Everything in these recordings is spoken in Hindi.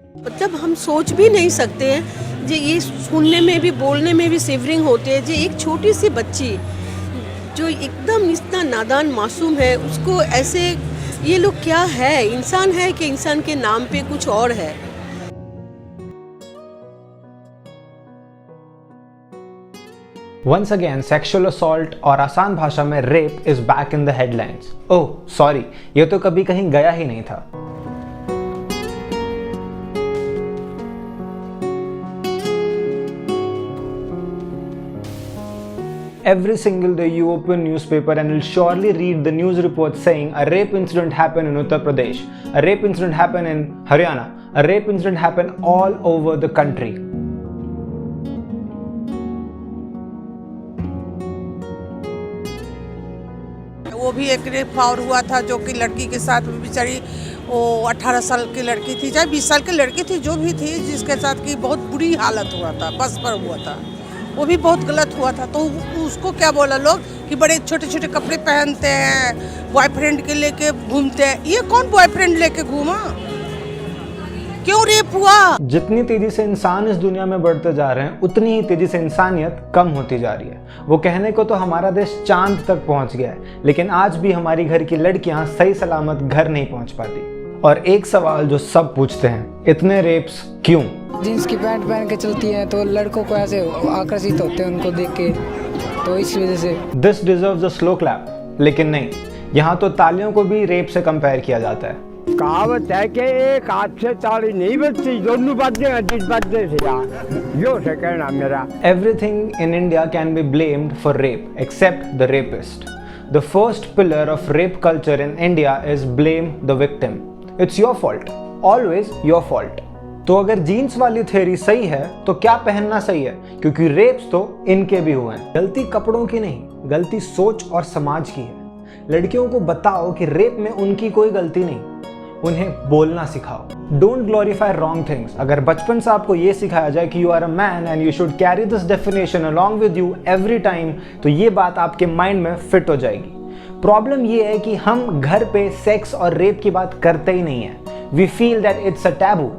मतलब हम सोच भी नहीं सकते हैं जे ये सुनने में भी बोलने में भी सिवरिंग होते हैं जे एक छोटी सी बच्ची जो एकदम इतना नादान मासूम है उसको ऐसे ये लोग क्या है इंसान है कि इंसान के नाम पे कुछ और है। Once again, sexual assault और आसान भाषा में rape is back in the headlines. Oh sorry, ये तो कभी कहीं गया ही नहीं था। Every single day you open newspaper and will surely read the news report saying a rape incident happened in Uttar Pradesh, a rape incident happened in Haryana, a rape incident happened all over the country. वो भी एक रेप और हुआ था जो कि लड़की के साथ बेचारी वो 18 साल की लड़की थी चाहे 20 साल की लड़की थी जो भी थी जिसके साथ की बहुत बुरी हालत हुआ था बस पर हुआ था वो भी बहुत गलत हुआ था। तो उसको क्या बोला लोग कि बड़े छोटे छोटे कपड़े पहनते हैं बॉयफ्रेंड के लेके घूमते हैं। ये कौन बॉयफ्रेंड लेके घूमा क्यों रेप हुआ। जितनी तेजी से इंसान इस दुनिया में बढ़ते जा रहे हैं उतनी ही तेजी से इंसानियत कम होती जा रही है। वो कहने को तो हमारा देश चांद तक पहुंच गया है लेकिन आज भी हमारी घर की लड़कियां सही सलामत घर नहीं पहुंच पाती। और एक सवाल जो सब पूछते हैं, इतने रेप्स क्यों? जीन्स की पैंट पहन के चलती हैं तो लड़कों को ऐसे आकर्षित होते हैं उनको देख के, तो इस वजह से this deserves a slow clap. लेकिन नहीं, यहाँ तो तालियों को भी रेप से कंपेयर किया जाता है। कहावत है कि एक हाथ से ताली नहीं बजती, दोनों बजते हैं जिस बजते से यार, यो से कहना मेरा। Everything in India can be blamed for rape except the rapist. The first pillar of rape culture in India is blame the victim. It's your fault, always your fault. तो अगर जीन्स वाली थ्योरी सही है तो क्या पहनना सही है, क्योंकि रेप्स तो इनके भी हुए हैं। गलती कपड़ों की नहीं, गलती सोच और समाज की है। लड़कियों को बताओ कि रेप में उनकी कोई गलती नहीं, उन्हें बोलना सिखाओ। Don't glorify wrong things. अगर बचपन से आपको ये सिखाया जाए कि you are a man and you should carry this definition along with you every time, तो ये बात आपके माइंड में फिट हो जाएगी। प्रॉब्लम ये है कि हम घर पे सेक्स और रेप की बात करते ही नहीं है। We feel that it's a taboo.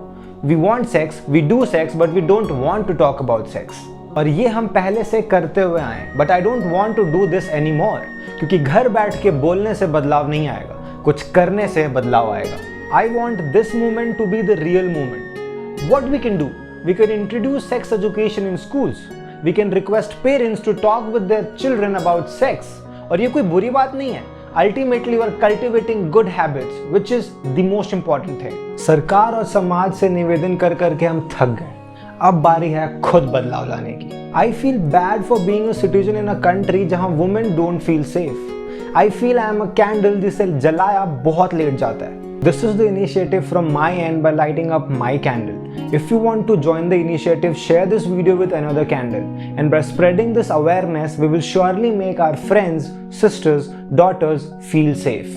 We want sex, we do sex, but we don't want to talk about sex. और ये हम पहले से करते हुए आए, but I don't want to do this any more, क्योंकि घर बैठ के बोलने से बदलाव नहीं आएगा, कुछ करने से बदलाव आएगा। I want this movement to be the real movement. What we can do? We can introduce sex education in schools. We can request parents to talk with their children about sex. और ये कोई बुरी बात नहीं है। Ultimately, we are cultivating good habits, which is the most important thing. सरकार और समाज से निवेदन कर करके हम थक गए। अब बारी है खुद बदलाव लाने की। I feel bad for being a citizen in a country जहाँ women don't feel safe. I feel I am a candle जिसे जलाया बहुत लेट जाता है। This is the initiative from my end by lighting up my candle. If you want to join the initiative, share this video with another candle. And by spreading this awareness, we will surely make our friends, sisters, daughters feel safe.